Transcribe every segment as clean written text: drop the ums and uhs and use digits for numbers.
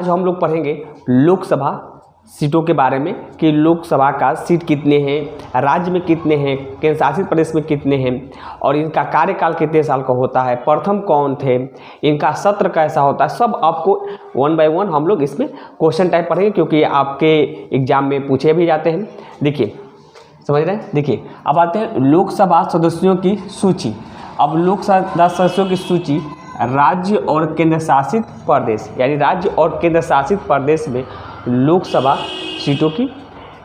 आज हम लोग पढ़ेंगे लोकसभा सीटों के बारे में कि लोकसभा का सीट कितने हैं, राज्य में कितने हैं, केंद्र शासित प्रदेश में कितने हैं और इनका कार्यकाल कितने साल का होता है, प्रथम कौन थे, इनका सत्र कैसा होता है, सब आपको वन बाय वन हम लोग इसमें क्वेश्चन टाइप पढ़ेंगे क्योंकि आपके एग्जाम में पूछे भी जाते हैं। देखिए समझ रहे हैं। देखिए अब आते हैं लोकसभा सदस्यों की सूची। अब लोकसभा सदस्यों की सूची राज्य और केंद्र शासित प्रदेश यानी राज्य और केंद्र शासित प्रदेश में लोकसभा सीटों की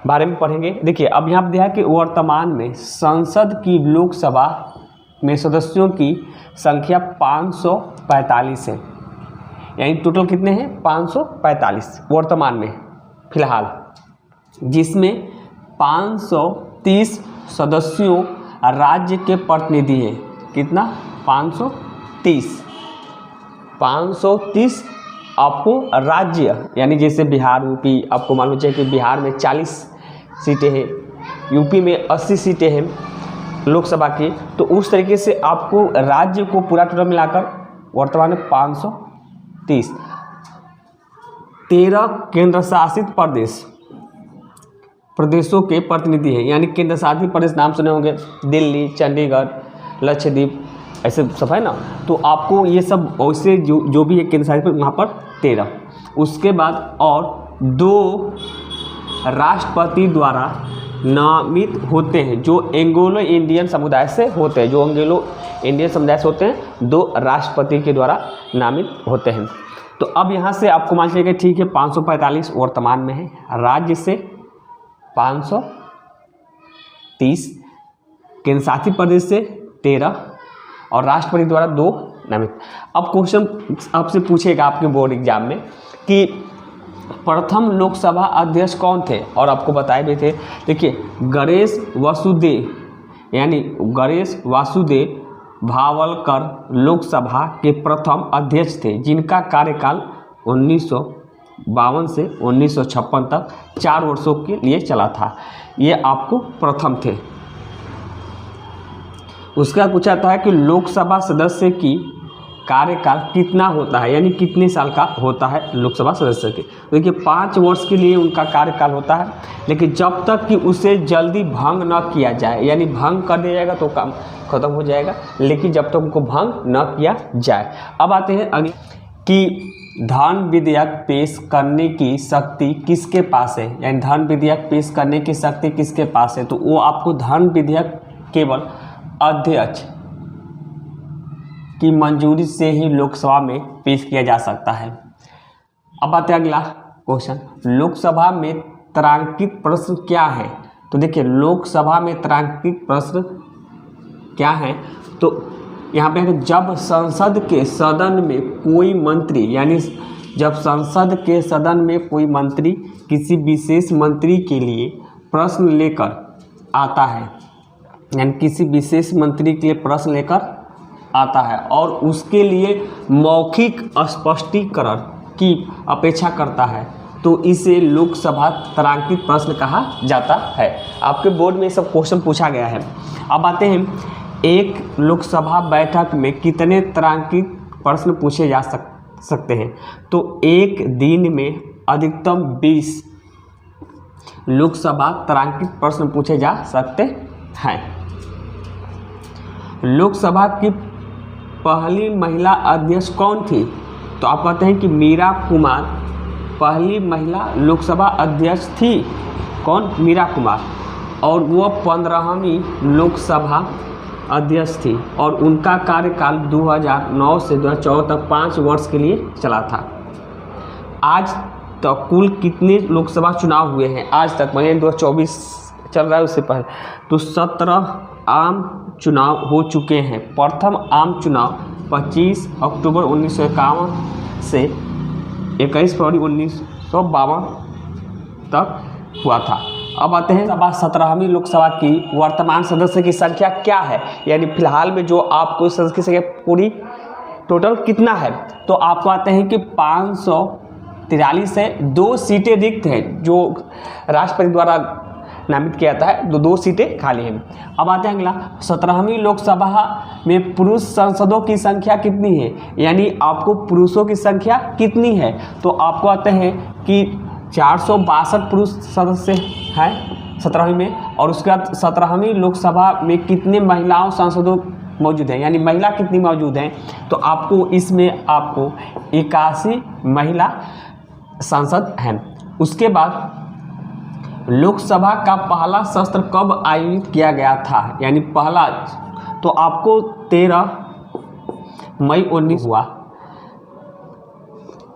बारे में पढ़ेंगे। देखिए अब यहाँ पर दिया है कि वर्तमान में संसद की लोकसभा में सदस्यों की संख्या 545 है, यानी टोटल कितने हैं 545 वर्तमान में फिलहाल, जिसमें 530 सदस्यों राज्य के प्रतिनिधि हैं। कितना 530 आपको राज्य यानी जैसे बिहार यूपी, आपको मालूम चाहिए कि बिहार में 40 सीटें हैं, यूपी में 80 सीटें हैं लोकसभा की, तो उस तरीके से आपको राज्य को पूरा टोटल मिलाकर वर्तमान में 530। 13 केंद्र शासित प्रदेशों के प्रतिनिधि हैं, यानी केंद्र शासित प्रदेश नाम सुने होंगे, दिल्ली, चंडीगढ़, लक्षद्वीप, ऐसे सब है ना, तो आपको ये सब वैसे जो भी है केंद्र शासित वहाँ पर 13। उसके बाद और 2 राष्ट्रपति द्वारा नामित होते हैं जो एंग्लो इंडियन समुदाय से होते हैं, जो एंग्लो इंडियन समुदाय से होते हैं 2 राष्ट्रपति के द्वारा नामित होते हैं। तो अब यहाँ से आपको मान लीजिए ठीक है 545 वर्तमान में है, राज्य से 530, केंद्र शासित प्रदेश से 13 और राष्ट्रपति द्वारा 2 नामित। अब क्वेश्चन आपसे पूछेगा आपके बोर्ड एग्जाम में कि प्रथम लोकसभा अध्यक्ष कौन थे, और आपको बताए भी थे। देखिए गणेश वासुदेव भावलकर लोकसभा के प्रथम अध्यक्ष थे, जिनका कार्यकाल 1952 से 1956 तक 4 वर्षों के लिए चला था। ये आपको प्रथम थे। उसका पूछा था कि लोकसभा सदस्य की कार्यकाल कितना होता है, यानी कितने साल का होता है लोकसभा सदस्य के। देखिए 5 वर्ष के लिए उनका कार्यकाल होता है, लेकिन जब तक कि उसे जल्दी भंग न किया जाए, यानी भंग कर दिया जाएगा तो काम खत्म हो जाएगा, लेकिन जब तक उनको भंग न किया जाए। अब आते हैं अगले कि धन विधेयक पेश करने की शक्ति किसके पास है, यानी धन विधेयक पेश करने की शक्ति किसके पास है, तो वो आपको धन विधेयक केवल अध्यक्ष की मंजूरी से ही लोकसभा में पेश किया जा सकता है। अब आते हैं अगला क्वेश्चन, लोकसभा में तारांकित प्रश्न क्या है। तो देखिए लोकसभा में तारांकित प्रश्न क्या है, तो यहाँ पे है जब संसद के सदन में कोई मंत्री, यानी जब संसद के सदन में कोई मंत्री किसी विशेष मंत्री के लिए प्रश्न लेकर आता है, यानी किसी विशेष मंत्री के लिए प्रश्न लेकर आता है और उसके लिए मौखिक स्पष्टीकरण की अपेक्षा करता है, तो इसे लोकसभा तारांकित प्रश्न कहा जाता है। आपके बोर्ड में सब क्वेश्चन पूछा गया है। अब आते हैं एक लोकसभा बैठक में कितने तारांकित प्रश्न पूछे जा सकते हैं, तो एक दिन में अधिकतम 20 लोकसभा तारांकित प्रश्न पूछे जा सकते हैं। लोकसभा की पहली महिला अध्यक्ष कौन थी, तो आप कहते हैं कि मीरा कुमार पहली महिला लोकसभा अध्यक्ष थी। कौन? मीरा कुमार, और वो 15वीं लोकसभा अध्यक्ष थी और उनका कार्यकाल 2009 से 2014 तक 5 वर्ष के लिए चला था। आज तक कुल कितने लोकसभा चुनाव हुए हैं आज तक, मतलब 2024 चल रहा है उससे पहले, तो 17 आम चुनाव हो चुके हैं। प्रथम आम चुनाव 25 अक्टूबर 1951 से 21 फरवरी 1952 तक हुआ था। अब आते हैं 17वीं लोकसभा की वर्तमान सदस्य की संख्या क्या है, यानी फिलहाल में जो आपको सदस्य की संख्या पूरी टोटल कितना है, तो आपको आते हैं कि 543 है। 2 सीटें रिक्त हैं जो राष्ट्रपति द्वारा नामित किया जाता है। दो सीटें खाली हैं। अब आते हैं अगला, 17वीं लोकसभा में पुरुष सांसदों की संख्या कितनी है, यानी आपको पुरुषों की संख्या कितनी है। तो आपको आते हैं कि 462 पुरुष सदस्य हैं 17वीं में, और उसके बाद 17वीं लोकसभा में कितने महिलाओं सांसदों मौजूद हैं, यानी महिला कितनी मौजूद हैं। तो आपको इसमें आपको 81 महिला सांसद हैं। उसके बाद लोकसभा का पहला सत्र कब आयोजित किया गया था, यानी पहला, तो आपको 13 मई 19 हुआ।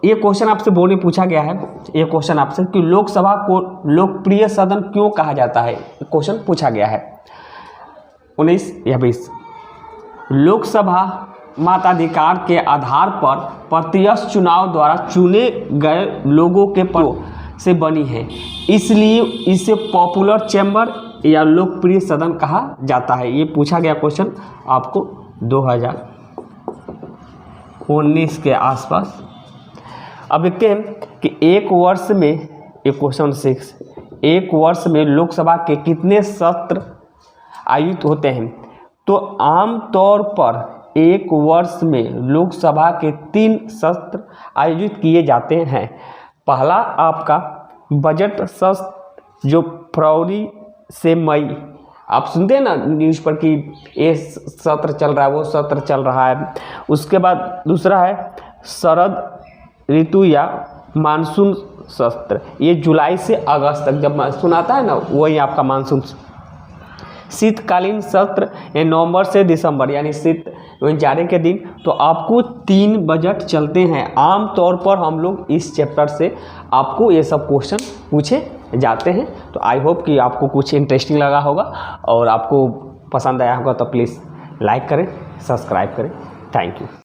ये क्वेश्चन आपसे बोर्ड में पूछा गया है, ये क्वेश्चन आपसे कि लोकसभा को लोकप्रिय सदन क्यों कहा जाता है, क्वेश्चन पूछा गया है। 19 या 20, लोकसभा मताधिकार के आधार पर प्रत्यक्ष चुनाव द्वारा चुने गए लोगों के से बनी है, इसलिए इसे पॉपुलर चैम्बर या लोकप्रिय सदन कहा जाता है। ये पूछा गया क्वेश्चन आपको 2019 के आसपास। अब देखते हैं कि एक वर्ष में, ये क्वेश्चन 6, एक वर्ष में लोकसभा के कितने सत्र आयोजित होते हैं। तो आम तौर पर एक वर्ष में लोकसभा के 3 सत्र आयोजित किए जाते हैं। पहला आपका बजट सत्र जो फरवरी से मई, आप सुनते हैं ना न्यूज़ पर कि ये सत्र चल रहा है, वो सत्र चल रहा है। उसके बाद दूसरा है शरद ऋतु या मानसून सत्र, ये जुलाई से अगस्त तक जब मानसून आता है ना, वही आपका मानसून। शीतकालीन सत्र ये नवंबर से दिसंबर, यानी शीत जाड़े के दिन। तो आपको 3 बजट चलते हैं। आम तौर पर हम लोग इस चैप्टर से आपको ये सब क्वेश्चन पूछे जाते हैं। तो आई होप कि आपको कुछ इंटरेस्टिंग लगा होगा और आपको पसंद आया होगा। तो प्लीज़ लाइक करें, सब्सक्राइब करें। Thank you.